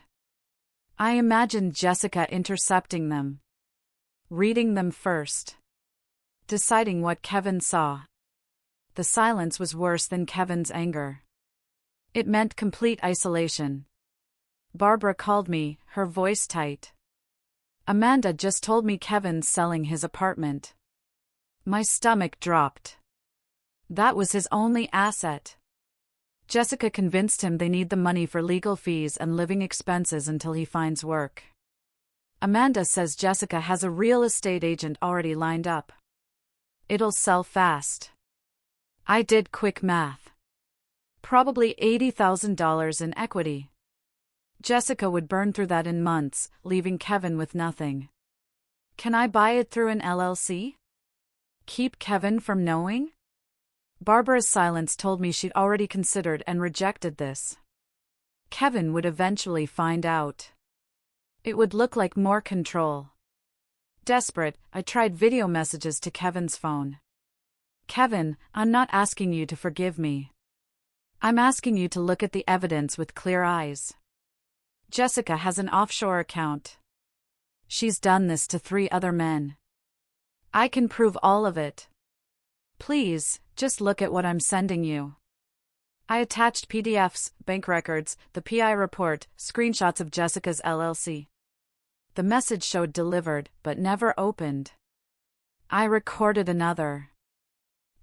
S1: I imagined Jessica intercepting them. Reading them first. Deciding what Kevin saw. The silence was worse than Kevin's anger. It meant complete isolation. Barbara called me, her voice tight. Amanda just told me Kevin's selling his apartment. My stomach dropped. That was his only asset. Jessica convinced him they need the money for legal fees and living expenses until he finds work. Amanda says Jessica has a real estate agent already lined up. It'll sell fast. I did quick math. Probably $80,000 in equity. Jessica would burn through that in months, leaving Kevin with nothing. Can I buy it through an LLC? Keep Kevin from knowing? Barbara's silence told me she'd already considered and rejected this. Kevin would eventually find out. It would look like more control. Desperate, I tried video messages to Kevin's phone. Kevin, I'm not asking you to forgive me. I'm asking you to look at the evidence with clear eyes. Jessica has an offshore account. She's done this to 3 other men. I can prove all of it. Please, just look at what I'm sending you. I attached PDFs, bank records, the PI report, screenshots of Jessica's LLC. The message showed delivered, but never opened. I recorded another.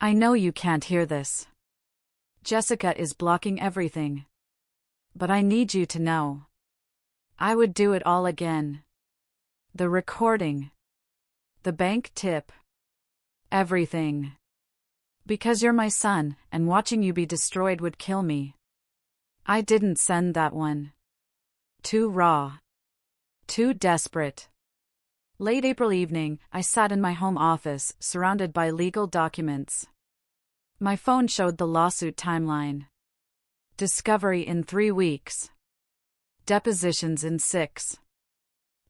S1: I know you can't hear this. Jessica is blocking everything. But I need you to know. I would do it all again. The recording. The bank tip. Everything. Because you're my son, and watching you be destroyed would kill me. I didn't send that one. Too raw. Too desperate. Late April evening, I sat in my home office, surrounded by legal documents. My phone showed the lawsuit timeline. Discovery in 3 weeks. Depositions in 6.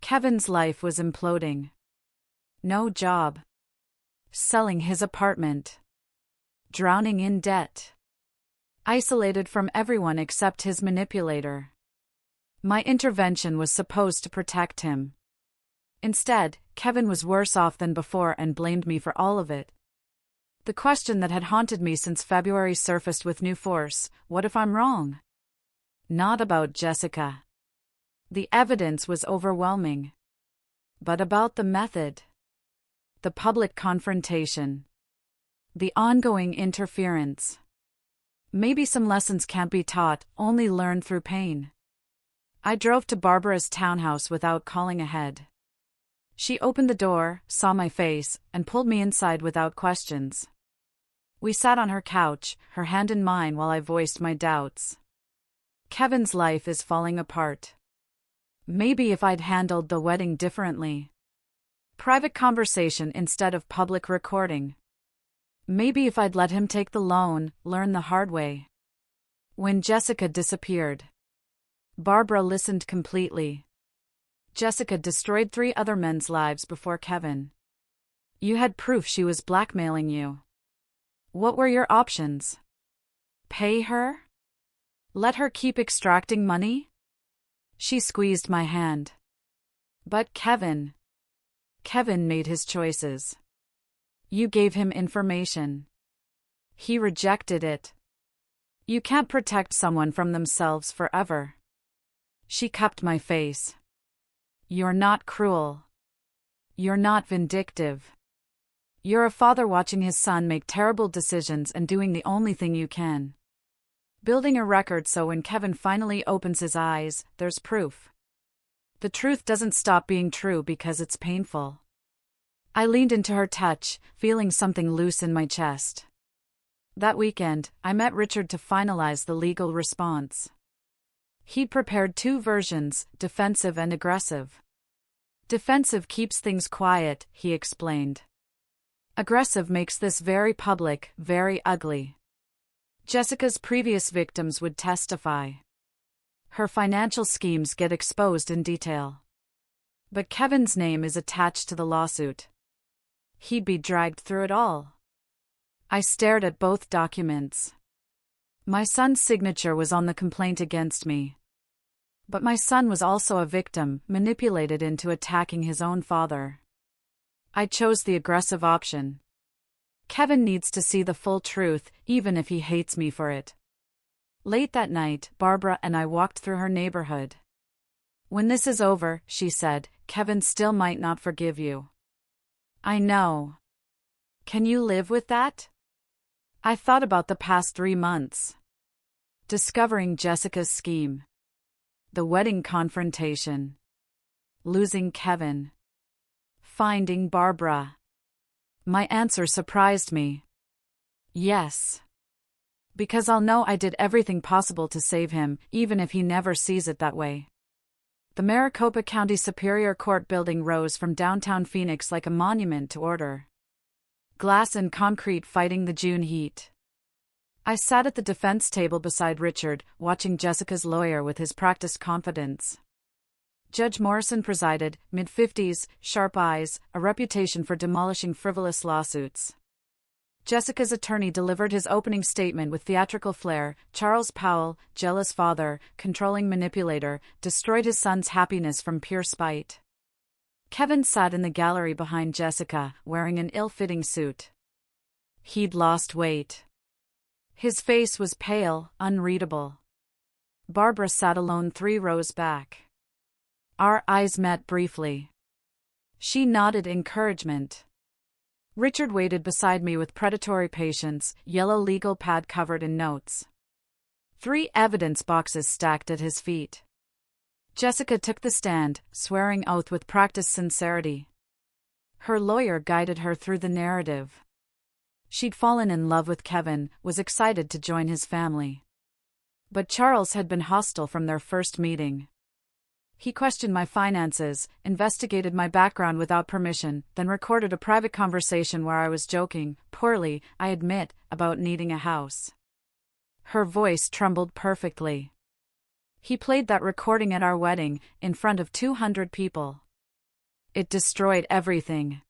S1: Kevin's life was imploding. No job. Selling his apartment. Drowning in debt. Isolated from everyone except his manipulator. My intervention was supposed to protect him. Instead, Kevin was worse off than before and blamed me for all of it. The question that had haunted me since February surfaced with new force: what if I'm wrong? Not about Jessica. The evidence was overwhelming. But about the method. The public confrontation. The ongoing interference. Maybe some lessons can't be taught, only learned through pain. I drove to Barbara's townhouse without calling ahead. She opened the door, saw my face, and pulled me inside without questions. We sat on her couch, her hand in mine while I voiced my doubts. Kevin's life is falling apart. Maybe if I'd handled the wedding differently. Private conversation instead of public recording. Maybe if I'd let him take the loan, learn the hard way. When Jessica disappeared, Barbara listened completely. Jessica destroyed 3 other men's lives before Kevin. You had proof she was blackmailing you. What were your options? Pay her? Let her keep extracting money? She squeezed my hand. But Kevin made his choices. You gave him information. He rejected it. You can't protect someone from themselves forever. She cupped my face. You're not cruel. You're not vindictive. You're a father watching his son make terrible decisions and doing the only thing you can. Building a record so when Kevin finally opens his eyes, there's proof. The truth doesn't stop being true because it's painful. I leaned into her touch, feeling something loose in my chest. That weekend, I met Richard to finalize the legal response. He'd prepared 2 versions, defensive and aggressive. Defensive keeps things quiet, he explained. Aggressive makes this very public, very ugly. Jessica's previous victims would testify. Her financial schemes get exposed in detail. But Kevin's name is attached to the lawsuit. He'd be dragged through it all. I stared at both documents. My son's signature was on the complaint against me. But my son was also a victim, manipulated into attacking his own father. I chose the aggressive option. Kevin needs to see the full truth, even if he hates me for it. Late that night, Barbara and I walked through her neighborhood. When this is over, she said, Kevin still might not forgive you. I know. Can you live with that? I thought about the past 3 months. Discovering Jessica's scheme. The wedding confrontation. Losing Kevin. Finding Barbara. My answer surprised me. Yes. Because I'll know I did everything possible to save him, even if he never sees it that way. The Maricopa County Superior Court building rose from downtown Phoenix like a monument to order. Glass and concrete fighting the June heat. I sat at the defense table beside Richard, watching Jessica's lawyer with his practiced confidence. Judge Morrison presided, mid-50s, sharp eyes, a reputation for demolishing frivolous lawsuits. Jessica's attorney delivered his opening statement with theatrical flair. Charles Powell, jealous father, controlling manipulator, destroyed his son's happiness from pure spite. Kevin sat in the gallery behind Jessica, wearing an ill-fitting suit. He'd lost weight. His face was pale, unreadable. Barbara sat alone 3 rows back. Our eyes met briefly. She nodded encouragement. Richard waited beside me with predatory patience, yellow legal pad covered in notes. 3 evidence boxes stacked at his feet. Jessica took the stand, swearing oath with practiced sincerity. Her lawyer guided her through the narrative. She'd fallen in love with Kevin, was excited to join his family. But Charles had been hostile from their first meeting. He questioned my finances, investigated my background without permission, then recorded a private conversation where I was joking, poorly, I admit, about needing a house. Her voice trembled perfectly. He played that recording at our wedding, in front of 200 people. It destroyed everything.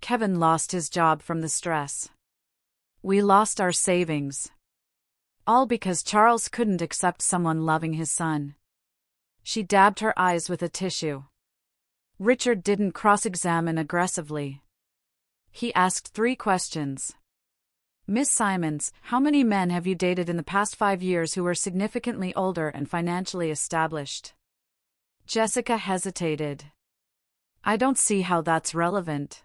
S1: Kevin lost his job from the stress. We lost our savings. All because Charles couldn't accept someone loving his son. She dabbed her eyes with a tissue. Richard didn't cross-examine aggressively. He asked 3 questions. Miss Simons, how many men have you dated in the past 5 years who were significantly older and financially established? Jessica hesitated. I don't see how that's relevant.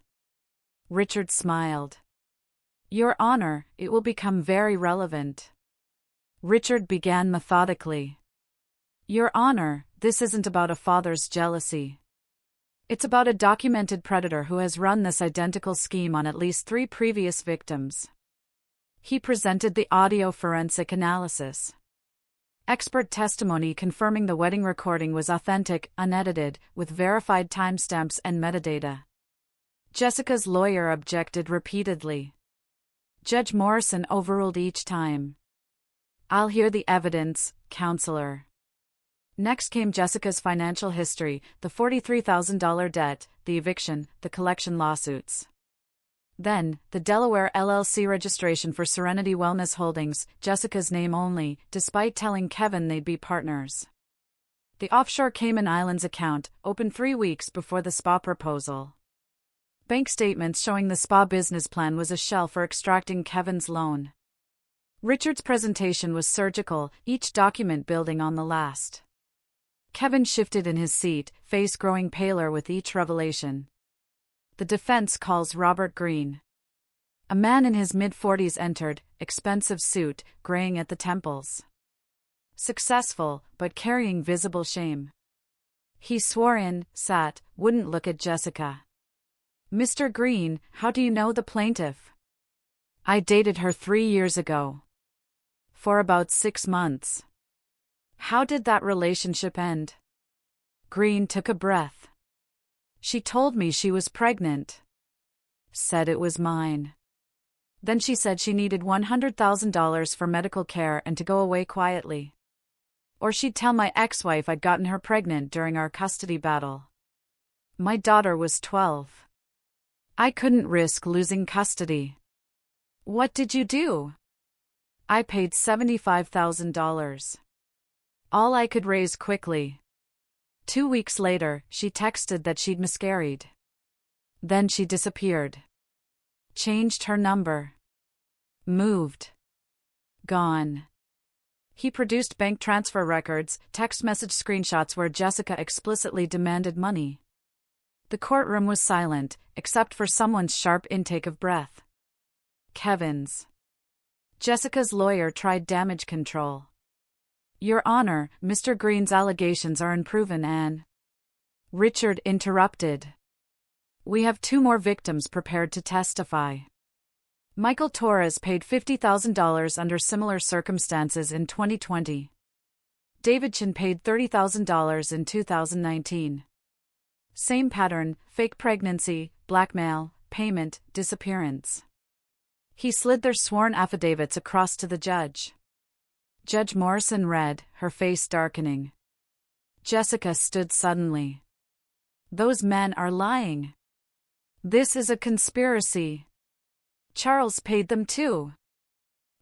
S1: Richard smiled. Your Honor, it will become very relevant. Richard began methodically. Your Honor, this isn't about a father's jealousy. It's about a documented predator who has run this identical scheme on at least 3 previous victims. He presented the audio forensic analysis. Expert testimony confirming the wedding recording was authentic, unedited, with verified timestamps and metadata. Jessica's lawyer objected repeatedly. Judge Morrison overruled each time. I'll hear the evidence, counselor. Next came Jessica's financial history, the $43,000 debt, the eviction, the collection lawsuits. Then, the Delaware LLC registration for Serenity Wellness Holdings, Jessica's name only, despite telling Kevin they'd be partners. The offshore Cayman Islands account, opened 3 weeks before the spa proposal. Bank statements showing the spa business plan was a shell for extracting Kevin's loan. Richard's presentation was surgical, each document building on the last. Kevin shifted in his seat, face growing paler with each revelation. The defense calls Robert Greene. A man in his mid-40s entered, expensive suit, graying at the temples. Successful, but carrying visible shame. He swore in, sat, wouldn't look at Jessica. Mr. Greene, how do you know the plaintiff? I dated her 3 years ago. For about 6 months. How did that relationship end? Greene took a breath. She told me she was pregnant. Said it was mine. Then she said she needed $100,000 for medical care and to go away quietly. Or she'd tell my ex-wife I'd gotten her pregnant during our custody battle. My daughter was 12. I couldn't risk losing custody. What did you do? I paid $75,000. All I could raise quickly. 2 weeks later, she texted that she'd miscarried. Then she disappeared. Changed her number. Moved. Gone. He produced bank transfer records, text message screenshots where Jessica explicitly demanded money. The courtroom was silent, except for someone's sharp intake of breath. Kevin's. Jessica's lawyer tried damage control. Your Honor, Mr. Greene's allegations are unproven and... Richard interrupted. We have 2 more victims prepared to testify. Michael Torres paid $50,000 under similar circumstances in 2020. David Chin paid $30,000 in 2019. Same pattern, fake pregnancy, blackmail, payment, disappearance. He slid their sworn affidavits across to the judge. Judge Morrison read, her face darkening. Jessica stood suddenly. Those men are lying. This is a conspiracy. Charles paid them too.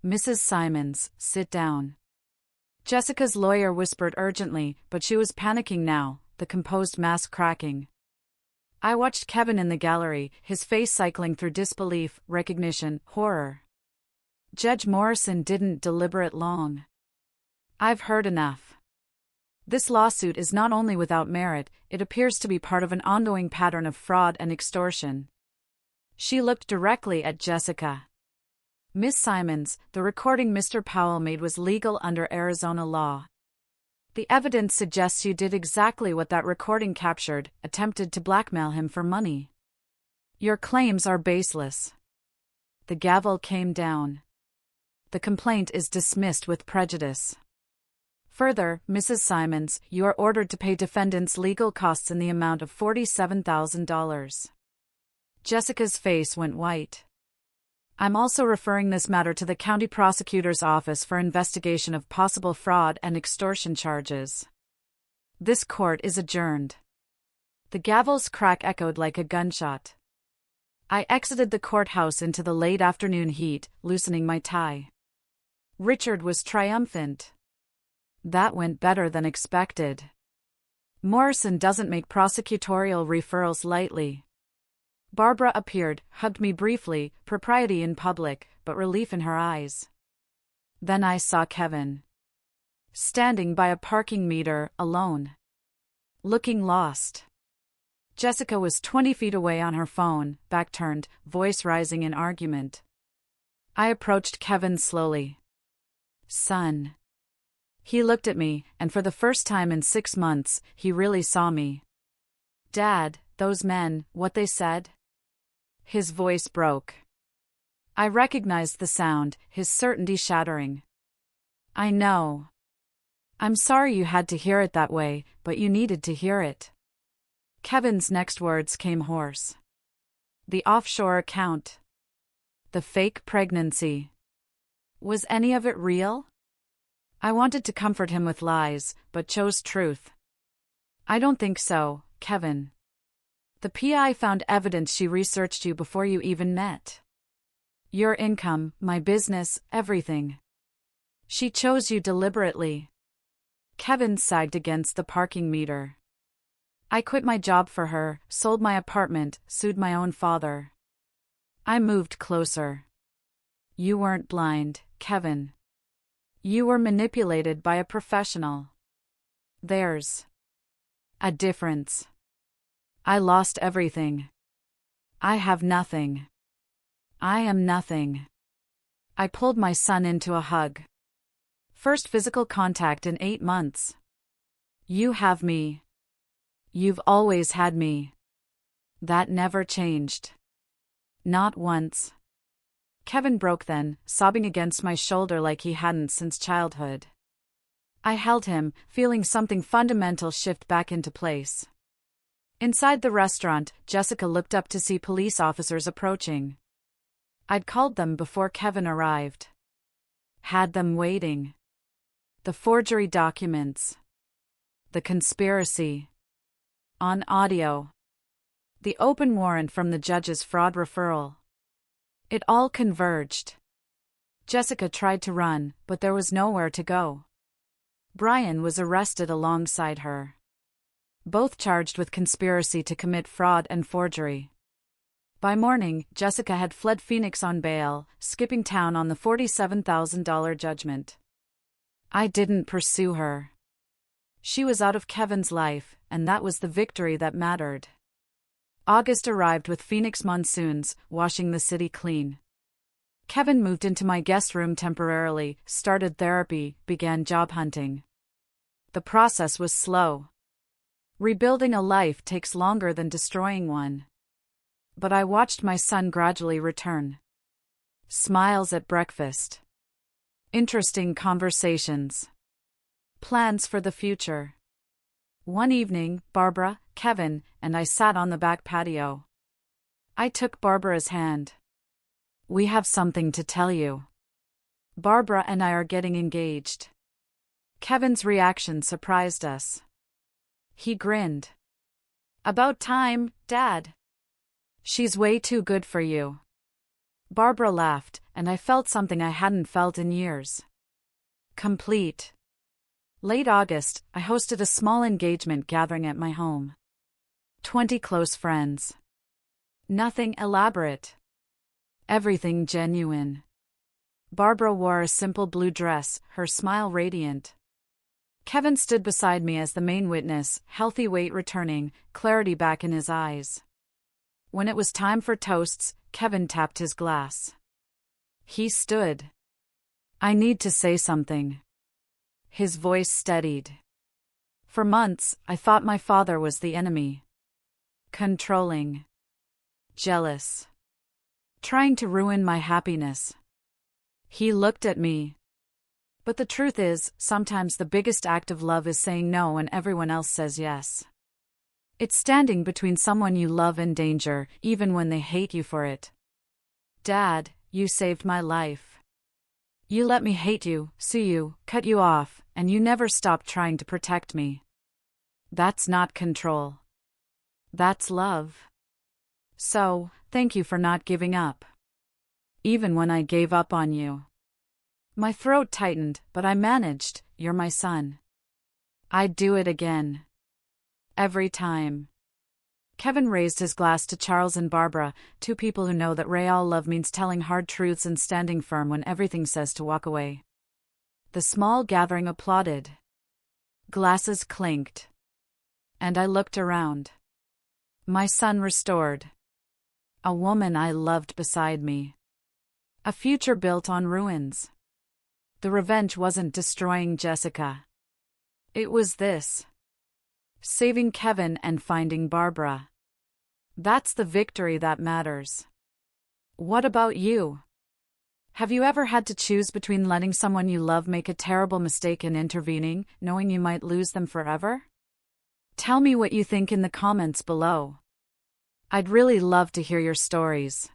S1: Mrs. Simons, sit down. Jessica's lawyer whispered urgently, but she was panicking now, the composed mask cracking. I watched Kevin in the gallery, his face cycling through disbelief, recognition, horror. Judge Morrison didn't deliberate long. I've heard enough. This lawsuit is not only without merit, it appears to be part of an ongoing pattern of fraud and extortion. She looked directly at Jessica. Miss Simons, the recording Mr. Powell made was legal under Arizona law. The evidence suggests you did exactly what that recording captured, attempted to blackmail him for money. Your claims are baseless. The gavel came down. The complaint is dismissed with prejudice. Further, Mrs. Simons, you are ordered to pay defendants' legal costs in the amount of $47,000. Jessica's face went white. I'm also referring this matter to the county prosecutor's office for investigation of possible fraud and extortion charges. This court is adjourned. The gavel's crack echoed like a gunshot. I exited the courthouse into the late afternoon heat, loosening my tie. Richard was triumphant. That went better than expected. Morrison doesn't make prosecutorial referrals lightly. Barbara appeared, hugged me briefly, propriety in public, but relief in her eyes. Then I saw Kevin. Standing by a parking meter, alone. Looking lost. Jessica was 20 feet away on her phone, back turned, voice rising in argument. I approached Kevin slowly. Son. He looked at me, and for the first time in 6 months, he really saw me. Dad, those men, what they said? His voice broke. I recognized the sound, his certainty shattering. I know. I'm sorry you had to hear it that way, but you needed to hear it. Kevin's next words came hoarse. The offshore account. The fake pregnancy. Was any of it real? I wanted to comfort him with lies, but chose truth. I don't think so, Kevin. The PI found evidence she researched you before you even met. Your income, my business, everything. She chose you deliberately. Kevin sagged against the parking meter. I quit my job for her, sold my apartment, sued my own father. I moved closer. You weren't blind, Kevin. You were manipulated by a professional. There's a difference. I lost everything. I have nothing. I am nothing. I pulled my son into a hug. First physical contact in 8 months. You have me. You've always had me. That never changed. Not once. Kevin broke then, sobbing against my shoulder like he hadn't since childhood. I held him, feeling something fundamental shift back into place. Inside the restaurant, Jessica looked up to see police officers approaching. I'd called them before Kevin arrived. Had them waiting. The forgery documents. The conspiracy. On audio. The open warrant from the judge's fraud referral. It all converged. Jessica tried to run, but there was nowhere to go. Brian was arrested alongside her. Both charged with conspiracy to commit fraud and forgery. By morning, Jessica had fled Phoenix on bail, skipping town on the $47,000 judgment. I didn't pursue her. She was out of Kevin's life, and that was the victory that mattered. August arrived with Phoenix monsoons, washing the city clean. Kevin moved into my guest room temporarily, started therapy, began job hunting. The process was slow. Rebuilding a life takes longer than destroying one. But I watched my son gradually return. Smiles at breakfast. Interesting conversations. Plans for the future. One evening, Barbara, Kevin, and I sat on the back patio. I took Barbara's hand. We have something to tell you. Barbara and I are getting engaged. Kevin's reaction surprised us. He grinned. About time, Dad. She's way too good for you. Barbara laughed, and I felt something I hadn't felt in years. Complete. Late August, I hosted a small engagement gathering at my home. 20 close friends. Nothing elaborate. Everything genuine. Barbara wore a simple blue dress, her smile radiant. Kevin stood beside me as the main witness, healthy weight returning, clarity back in his eyes. When it was time for toasts, Kevin tapped his glass. He stood. I need to say something. His voice steadied. For months, I thought my father was the enemy. Controlling. Jealous. Trying to ruin my happiness. He looked at me. But the truth is, sometimes the biggest act of love is saying no when everyone else says yes. It's standing between someone you love and danger, even when they hate you for it. Dad, you saved my life. You let me hate you, sue you, cut you off, and you never stopped trying to protect me. That's not control. That's love. So, thank you for not giving up. Even when I gave up on you. My throat tightened, but I managed. You're my son. I'd do it again. Every time. Kevin raised his glass to Charles and Barbara, two people who know that real love means telling hard truths and standing firm when everything says to walk away. The small gathering applauded. Glasses clinked. And I looked around. My son restored. A woman I loved beside me. A future built on ruins. The revenge wasn't destroying Jessica. It was this. Saving Kevin and finding Barbara. That's the victory that matters. What about you? Have you ever had to choose between letting someone you love make a terrible mistake and intervening, knowing you might lose them forever? Tell me what you think in the comments below. I'd really love to hear your stories.